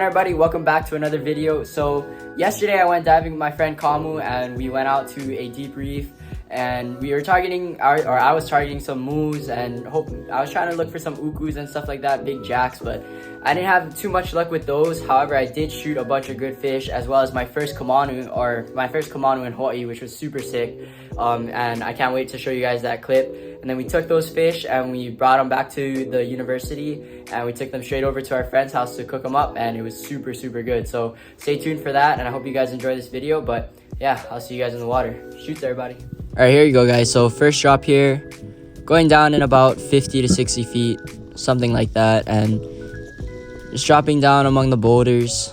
everybody, welcome back to another video. So yesterday I went diving with my friend Kamu and we went out to a deep reef and we were targeting I was targeting some moose and I was trying to look for some ukus and stuff like that, big jacks, but I didn't have too much luck with those. However, I did shoot a bunch of good fish, as well as my first Kamanu in Hawaii, which was super sick. And I can't wait to show you guys that clip. And then we took those fish and we brought them back to the university and we took them straight over to our friend's house to cook them up, and it was super good. So stay tuned for that, and I hope you guys enjoy this video. But yeah, I'll see you guys in the water. Shoots, everybody. All right, here you go, guys. So first drop here, going down in about 50 to 60 feet, something like that, and just dropping down among the boulders.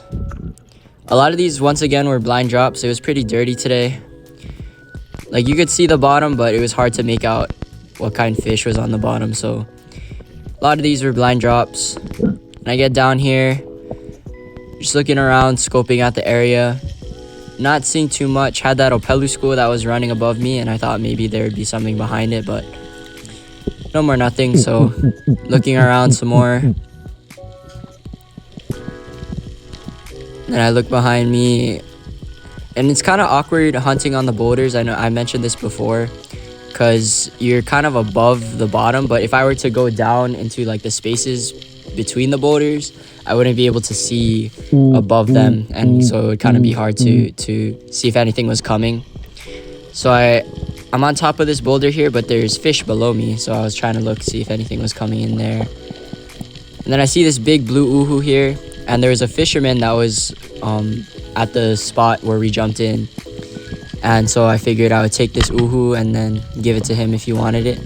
A lot of these, once again, were blind drops. It was pretty dirty today. Like, you could see the bottom, but it was hard to make out what kind of fish was on the bottom. So a lot of these were blind drops. And I get down here, just looking around, scoping out the area, not seeing too much. Had that Opelu school that was running above me, and I thought maybe there would be something behind it, but no more nothing. So looking around some more. And I look behind me, and it's kind of awkward hunting on the boulders. I know I mentioned this before, because you're kind of above the bottom, but if I were to go down into like the spaces between the boulders, I wouldn't be able to see above them, and so it would kind of be hard to see if anything was coming. So I'm on top of this boulder here, but there's fish below me, so I was trying to see if anything was coming in there. And then I see this big blue uhu here, and there was a fisherman that was at the spot where we jumped in, and so I figured I would take this uhu and then give it to him if he wanted it.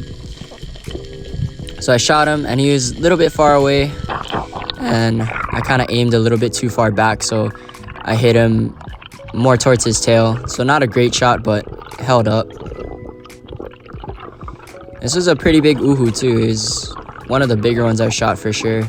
So I shot him, and he was a little bit far away, and I kind of aimed a little bit too far back, so I hit him more towards his tail. So not a great shot, but held up. This was a pretty big uhu too. It was one of the bigger ones I've shot for sure.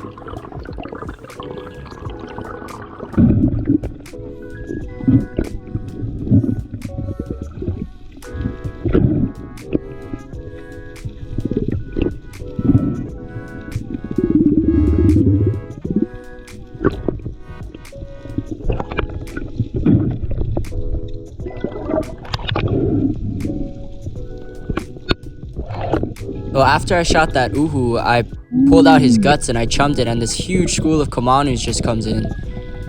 So after I shot that uhu, I pulled out his guts and I chumped it, and this huge school of Kamanus just comes in.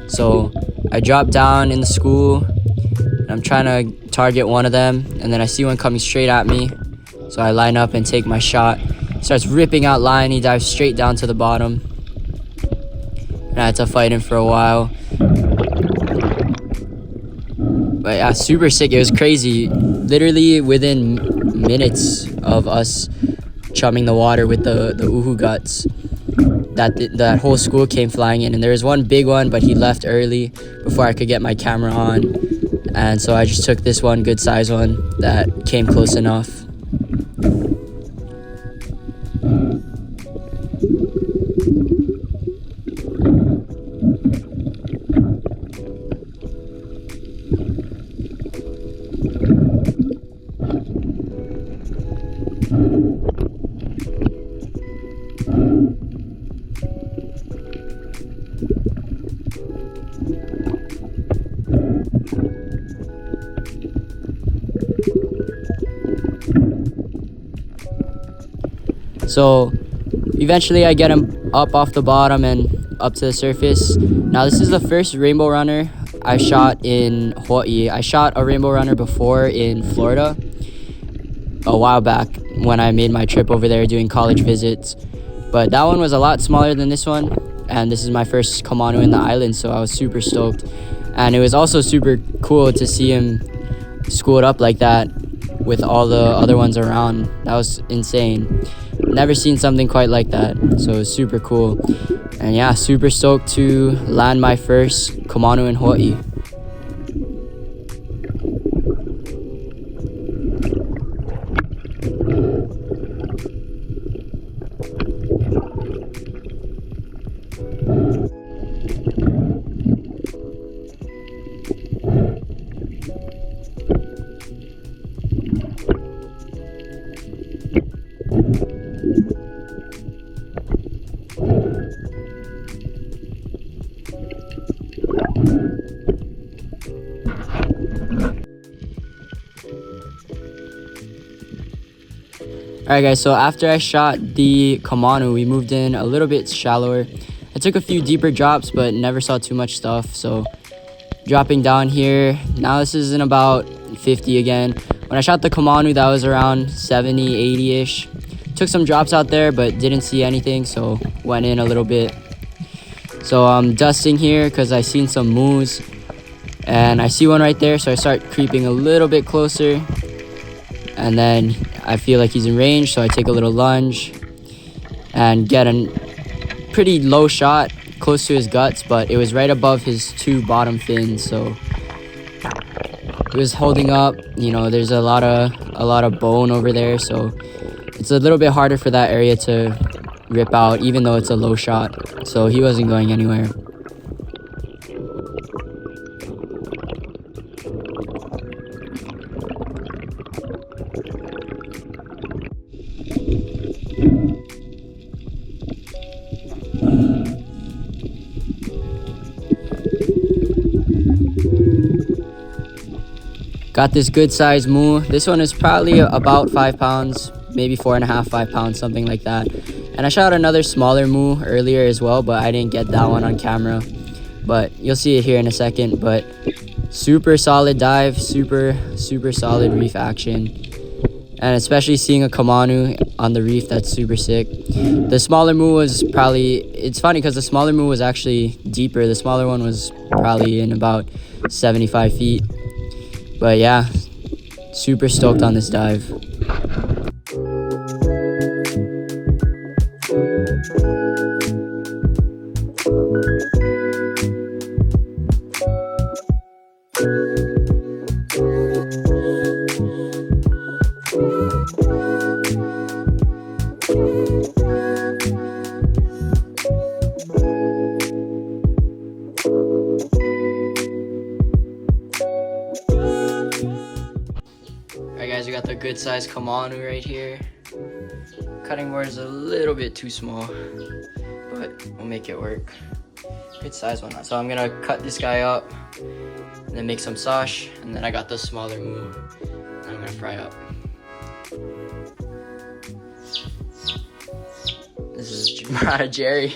So I drop down in the school, and I'm trying to target one of them, and then I see one coming straight at me. So I line up and take my shot. He starts ripping out line, he dives straight down to the bottom. And I had to fight him for a while. But yeah, super sick. It was crazy. Literally within minutes of us chumming the water with the uhu guts, that whole school came flying in, and there was one big one, but he left early before I could get my camera on, and so I just took this one good size one that came close enough. So eventually I get him up off the bottom and up to the surface. Now this is the first rainbow runner I shot in Hawaii. I shot a rainbow runner before in Florida a while back when I made my trip over there doing college visits. But that one was a lot smaller than this one, and this is my first Kamanu in the island, so I was super stoked. And it was also super cool to see him schooled up like that with all the other ones around. That was insane. Never seen something quite like that, so it was super cool. And yeah, super stoked to land my first Kamanu in Hawaii. Alright guys, so after I shot the Kamanu, we moved in a little bit shallower. I took a few deeper drops, but never saw too much stuff. So dropping down here, now this is in about 50 again. When I shot the Kamanu, that was around 70, 80-ish. Took some drops out there, but didn't see anything, so went in a little bit. So I'm dusting here because I seen some moose, and I see one right there, so I start creeping a little bit closer. And then I feel like he's in range, so I take a little lunge and get a pretty low shot close to his guts, but it was right above his two bottom fins, so it was holding up. You know, there's a lot of bone over there, so it's a little bit harder for that area to rip out, even though it's a low shot. So he wasn't going anywhere. Got this good sized moo. This one is probably about 5 pounds, maybe 4.5, 5 pounds, something like that. And I shot another smaller moo earlier as well, but I didn't get that one on camera. But you'll see it here in a second. But super solid dive, super solid reef action. And especially seeing a Kamanu on the reef, that's super sick. The smaller moo was probably, it's funny because the smaller moo was actually deeper. The smaller one was probably in about 75 feet. But yeah, super stoked on this dive. Alright guys, we got the good size Kamanu right here. Cutting board is a little bit too small, but we'll make it work. Good size one. So I'm gonna cut this guy up and then make some sash, and then I got the smaller moo and I'm gonna fry up. This is out of Jerry.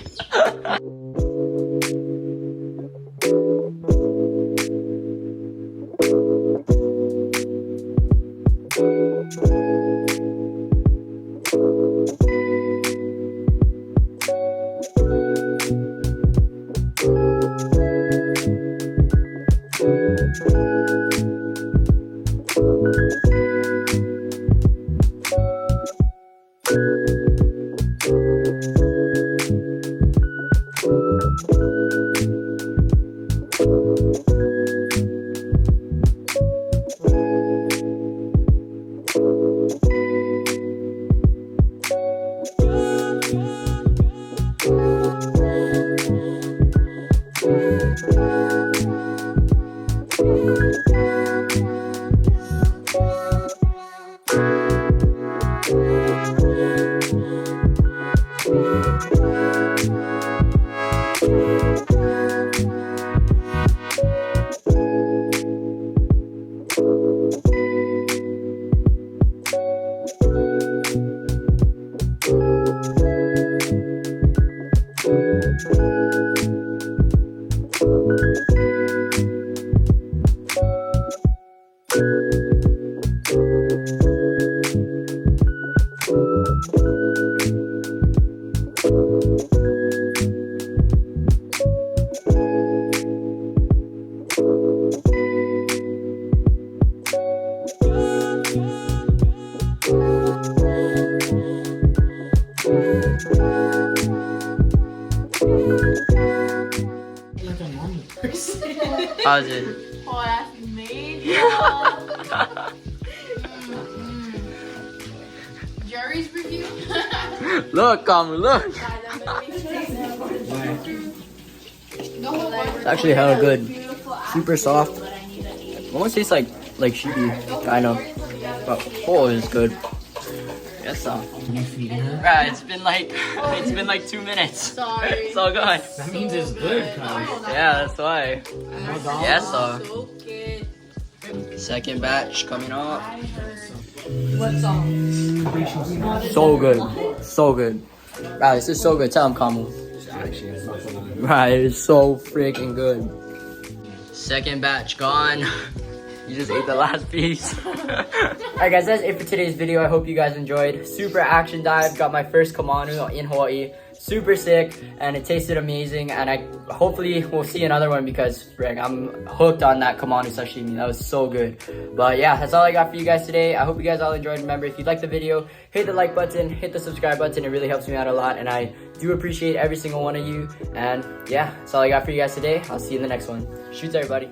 How's it? Oh, that's made. Jerry's review. Look, Kamu, look. It's actually hella good. Super soft. Almost tastes like sheepy, kind of. But oh, it's good. Yes, sir. Can you feed her? Right, it's been like 2 minutes. Sorry. It's all good. That means it's good, cuz. Yeah, that's why. Yes, sir. Soak it. Second batch coming up. What song? So good. So good. Right, this is so good. Tell him, Kamu. Right, it's so freaking good. Second batch gone. You just ate the last piece. Alright guys, that's it for today's video. I hope you guys enjoyed. Super action dive. Got my first Kamanu in Hawaii. Super sick, and it tasted amazing, and I hopefully we'll see another one because frick, I'm hooked on that Kamanu sashimi. That was so good. But yeah, that's all I got for you guys today. I hope you guys all enjoyed. Remember, if you liked the video, hit the like button, hit the subscribe button. It really helps me out a lot, and I do appreciate every single one of you. And yeah, that's all I got for you guys today. I'll see you in the next one. Shoots, everybody.